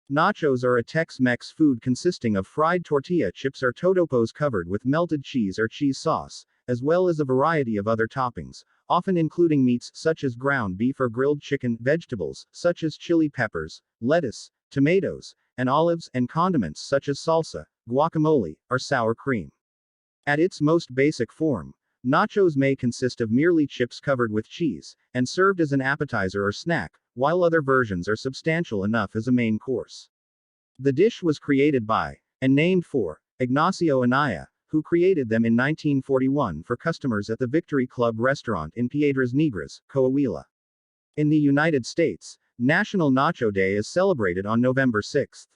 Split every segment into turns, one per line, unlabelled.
Nachos are a Tex-Mex food consisting of fried tortilla chips or totopos covered with melted cheese or cheese sauce, as well as a variety of other toppings, often including meats such as ground beef or grilled chicken, vegetables such as chili peppers, lettuce, tomatoes, and olives, and condiments such as salsa, guacamole, or sour cream. At its most basic form, nachos may consist of merely chips covered with cheese, and served as an appetizer or snack, while other versions are substantial enough as a main course. The dish was created by, and named for, Ignacio Anaya, who created them in 1941 for customers at the Victory Club restaurant in Piedras Negras, Coahuila. In the United States, National Nacho Day is celebrated on November 6.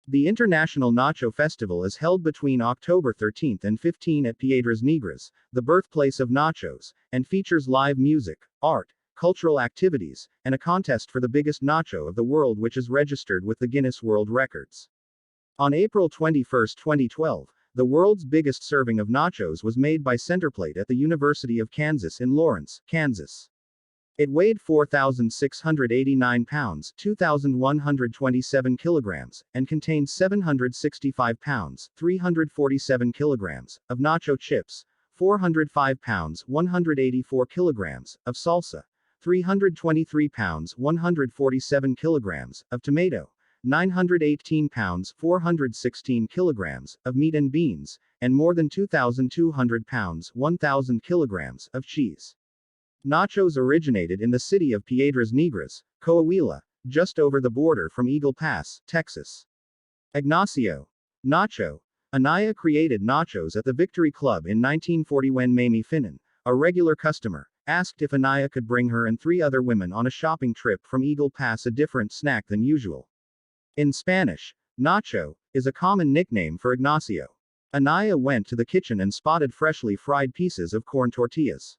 The International Nacho Festival is held between October 13 and 15 at Piedras Negras, the birthplace of nachos, and features live music, art, cultural activities, and a contest for the biggest nacho of the world, which is registered with the Guinness World Records. On April 21, 2012, the world's biggest serving of nachos was made by Centerplate at the University of Kansas in Lawrence, Kansas. It weighed 4,689 pounds, 2,127 kilograms, and contained 765 pounds, 347 kilograms, of nacho chips, 405 pounds, 184 kilograms, of salsa, 323 pounds, 147 kilograms, of tomato, 918 pounds, 416 kilograms, of meat and beans, and more than 2,200 pounds, 1,000 kilograms, of cheese. Nachos originated in the city of Piedras Negras, Coahuila, just over the border from Eagle Pass, Texas. Ignacio Nacho Anaya created nachos at the Victory Club in 1940 when Mamie Finnan, a regular customer, asked if Anaya could bring her and 3 other women on a shopping trip from Eagle Pass a different snack than usual. In Spanish, nacho is a common nickname for Ignacio. Anaya went to the kitchen and spotted freshly fried pieces of corn tortillas.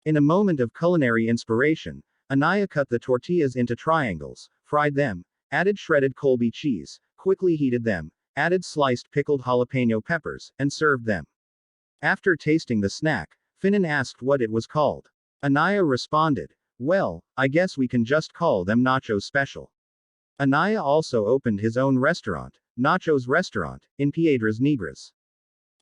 In a moment of culinary inspiration, Anaya cut the tortillas into triangles, fried them, added shredded Colby cheese, quickly heated them, added sliced pickled jalapeno peppers, and served them. After tasting the snack, Finnan asked what it was called. Anaya responded, "Well, I guess we can just call them Nachos Special." Anaya also opened his own restaurant, Nachos Restaurant, in Piedras Negras.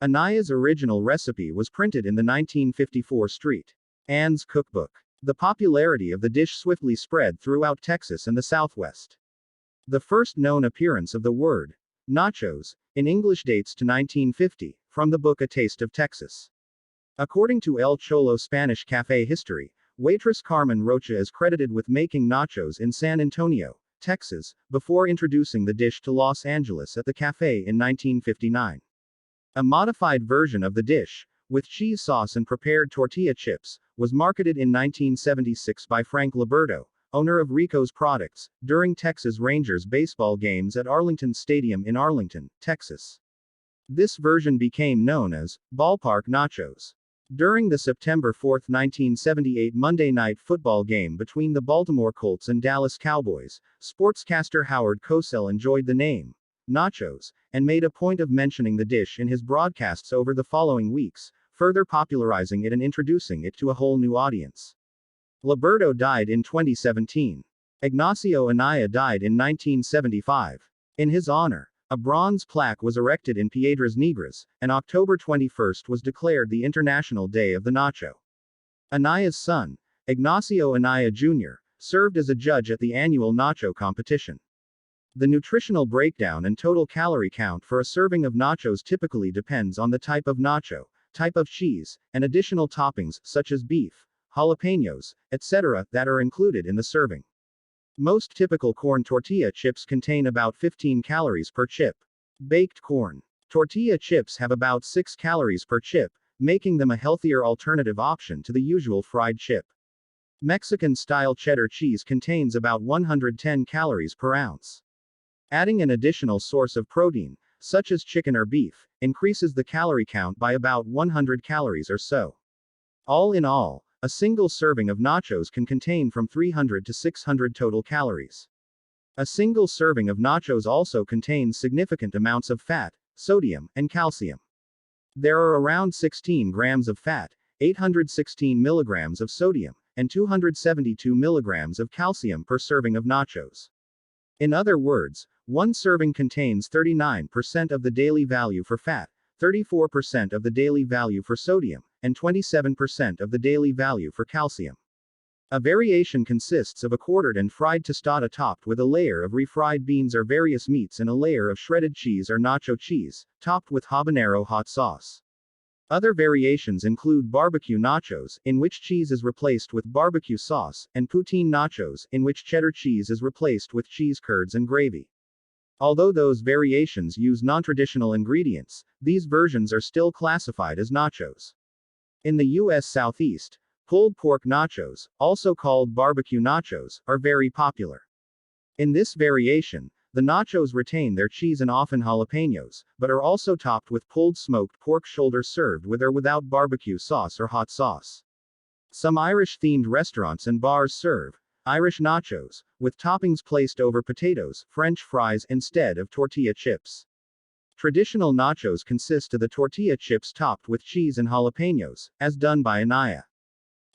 Anaya's original recipe was printed in the 1954 St. Anne's Cookbook. The popularity of the dish swiftly spread throughout Texas and the Southwest. The first known appearance of the word nachos in English dates to 1950, from the book A Taste of Texas. According to El Cholo Spanish Café history, waitress Carmen Rocha is credited with making nachos in San Antonio, Texas, before introducing the dish to Los Angeles at the café in 1959. A modified version of the dish, with cheese sauce and prepared tortilla chips, was marketed in 1976 by Frank Liberto, owner of Rico's Products, during Texas Rangers baseball games at Arlington Stadium in Arlington, Texas. This version became known as ballpark nachos. During the September 4, 1978 Monday Night Football game between the Baltimore Colts and Dallas Cowboys, sportscaster Howard Cosell enjoyed the name nachos, and made a point of mentioning the dish in his broadcasts over the following weeks, further popularizing it and introducing it to a whole new audience. Liberto died in 2017. Ignacio Anaya died in 1975. In his honor, a bronze plaque was erected in Piedras Negras, and October 21 was declared the International Day of the Nacho. Anaya's son, Ignacio Anaya Jr., served as a judge at the annual nacho competition. The nutritional breakdown and total calorie count for a serving of nachos typically depends on the type of nacho, type of cheese, and additional toppings, such as beef, jalapenos, etc., that are included in the serving. Most typical corn tortilla chips contain about 15 calories per chip. Baked corn tortilla chips have about 6 calories per chip, making them a healthier alternative option to the usual fried chip. Mexican-style cheddar cheese contains about 110 calories per ounce. Adding an additional source of protein, such as chicken or beef, increases the calorie count by about 100 calories or so. All in all, a single serving of nachos can contain from 300 to 600 total calories. A single serving of nachos also contains significant amounts of fat, sodium, and calcium. There are around 16 grams of fat, 816 milligrams of sodium, and 272 milligrams of calcium per serving of nachos. In other words, one serving contains 39% of the daily value for fat, 34% of the daily value for sodium, and 27% of the daily value for calcium. A variation consists of a quartered and fried tostada topped with a layer of refried beans or various meats and a layer of shredded cheese or nacho cheese, topped with habanero hot sauce. Other variations include barbecue nachos, in which cheese is replaced with barbecue sauce, and poutine nachos, in which cheddar cheese is replaced with cheese curds and gravy. Although those variations use non-traditional ingredients, these versions are still classified as nachos. In the U.S. Southeast, pulled pork nachos, also called barbecue nachos, are very popular. In this variation, the nachos retain their cheese and often jalapenos, but are also topped with pulled smoked pork shoulder served with or without barbecue sauce or hot sauce. Some Irish-themed restaurants and bars serve Irish nachos, with toppings placed over potatoes, French fries instead of tortilla chips. Traditional nachos consist of the tortilla chips topped with cheese and jalapenos, as done by Anaya.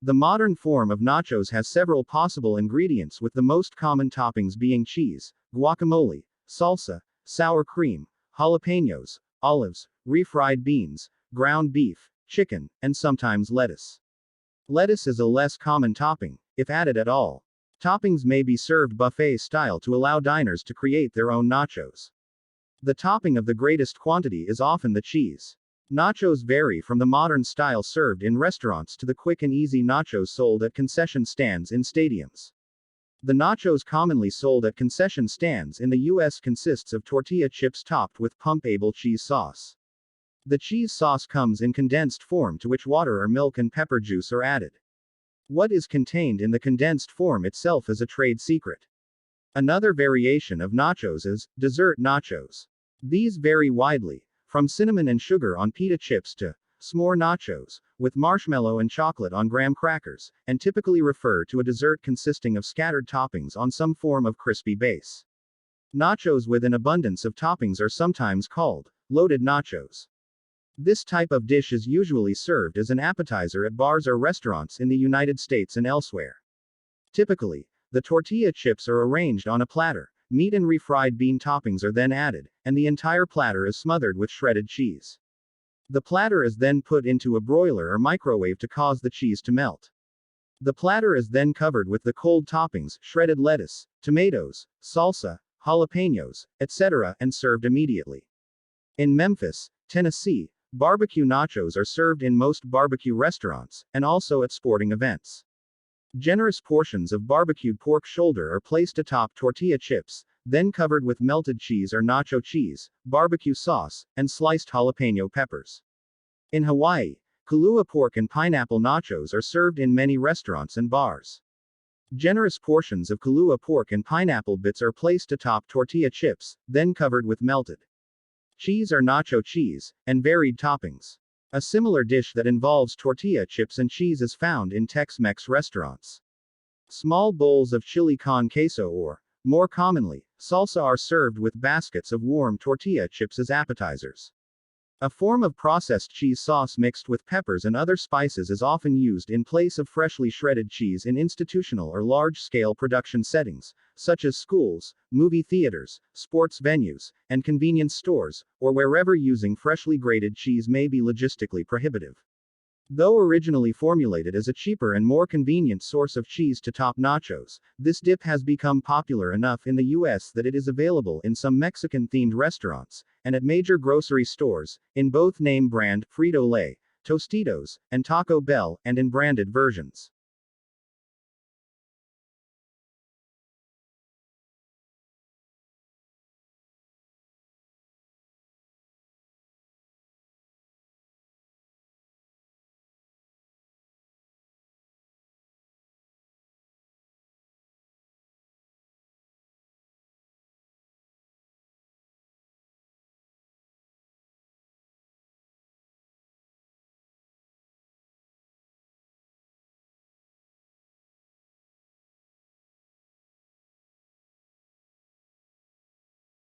The modern form of nachos has several possible ingredients, with the most common toppings being cheese, guacamole, salsa, sour cream, jalapenos, olives, refried beans, ground beef, chicken, and sometimes lettuce. Lettuce is a less common topping, if added at all. Toppings may be served buffet style to allow diners to create their own nachos. The topping of the greatest quantity is often the cheese. Nachos vary from the modern style served in restaurants to the quick and easy nachos sold at concession stands in stadiums. The nachos commonly sold at concession stands in the U.S. consists of tortilla chips topped with pump-able cheese sauce. The cheese sauce comes in condensed form to which water or milk and pepper juice are added. What is contained in the condensed form itself is a trade secret. Another variation of nachos is dessert nachos. These vary widely, from cinnamon and sugar on pita chips to s'more nachos, with marshmallow and chocolate on graham crackers, and typically refer to a dessert consisting of scattered toppings on some form of crispy base. Nachos with an abundance of toppings are sometimes called loaded nachos. This type of dish is usually served as an appetizer at bars or restaurants in the United States and elsewhere. Typically, the tortilla chips are arranged on a platter. Meat and refried bean toppings are then added, and the entire platter is smothered with shredded cheese. The platter is then put into a broiler or microwave to cause the cheese to melt. The platter is then covered with the cold toppings, shredded lettuce, tomatoes, salsa, jalapenos, etc., and served immediately. In Memphis, Tennessee, barbecue nachos are served in most barbecue restaurants, and also at sporting events. Generous portions of barbecued pork shoulder are placed atop tortilla chips, then covered with melted cheese or nacho cheese, barbecue sauce, and sliced jalapeno peppers. In Hawaii, Kahlua pork and pineapple nachos are served in many restaurants and bars. Generous portions of Kahlua pork and pineapple bits are placed atop tortilla chips, then covered with melted cheese or nacho cheese, and varied toppings. A similar dish that involves tortilla chips and cheese is found in Tex-Mex restaurants. Small bowls of chili con queso or, more commonly, salsa are served with baskets of warm tortilla chips as appetizers. A form of processed cheese sauce mixed with peppers and other spices is often used in place of freshly shredded cheese in institutional or large-scale production settings, such as schools, movie theaters, sports venues, and convenience stores, or wherever using freshly grated cheese may be logistically prohibitive. Though originally formulated as a cheaper and more convenient source of cheese to top nachos, this dip has become popular enough in the U.S. that it is available in some Mexican-themed restaurants, and at major grocery stores, in both name brand, Frito-Lay, Tostitos, and Taco Bell, and in branded versions.